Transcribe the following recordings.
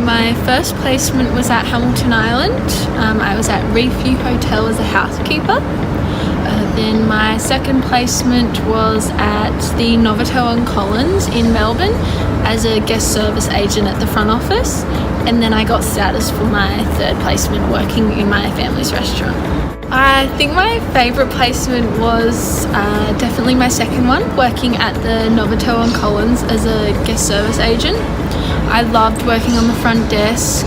my first placement was at Hamilton Island. I was at Reef Hotel as a housekeeper. Then my second placement was at the Novotel Collins in Melbourne as a guest service agent at the front office. And then I got status for my third placement working in my family's restaurant. I think my favourite placement was definitely my second one, working at the Novotel Collins as a guest service agent. I loved working on the front desk.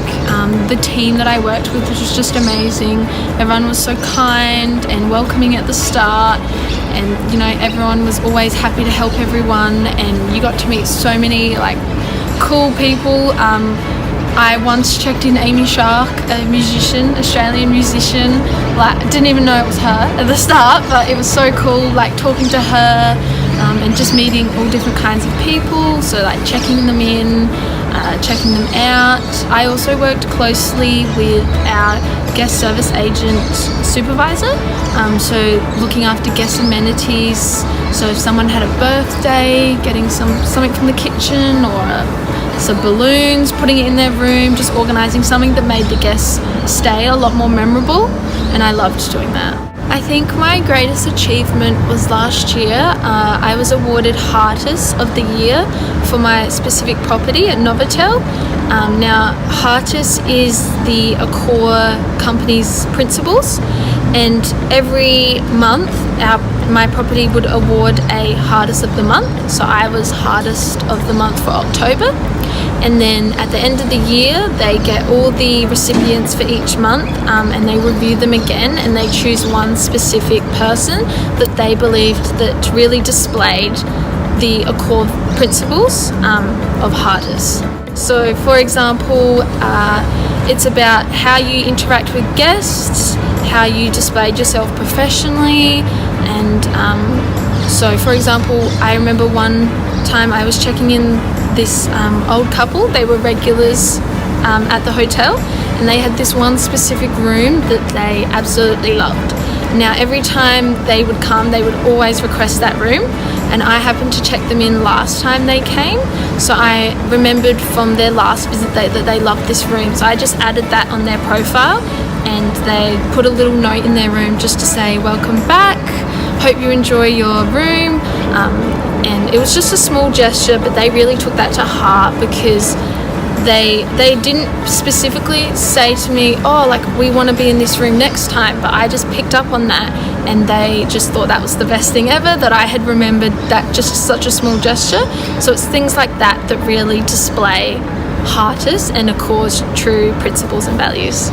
The team that I worked with was just amazing. Everyone was so kind and welcoming at the start, and you know, everyone was always happy to help everyone, and you got to meet so many like cool people. I once checked in Amy Shark, a musician, Australian musician. Like, didn't even know it was her at the start, but it was so cool, like talking to her and just meeting all different kinds of people. So like checking them in, checking them out. I also worked closely with our guest service agent supervisor, so looking after guest amenities. So if someone had a birthday, getting something from the kitchen, or some balloons, putting it in their room, just organising something that made the guests' stay a lot more memorable, and I loved doing that. I think my greatest achievement was last year. I was awarded Heartiest of the Year for my specific property at Novotel. Now, Heartiest is the Accor company's principals, and every month my property would award a Heartiest of the Month. So I was Heartiest of the Month for October. And then at the end of the year, they get all the recipients for each month, and they review them again, and they choose one specific person that they believed that really displayed the Accor principles of Heartiest. So for example, it's about how you interact with guests, how you displayed yourself professionally, and so for example, I remember one time I was checking in this old couple. They were regulars at the hotel, and they had this one specific room that they absolutely loved. Now every time they would come, they would always request that room, and I happened to check them in last time they came, so I remembered from their last visit that they loved this room. So I just added that on their profile, and they put a little note in their room just to say welcome back, hope you enjoy your room. And it was just a small gesture, but they really took that to heart, because they didn't specifically say to me, oh, like, we want to be in this room next time, but I just picked up on that, and they just thought that was the best thing ever, that I had remembered that just such a small gesture. So it's things like that that really display Heartiest and Accor's true principles and values.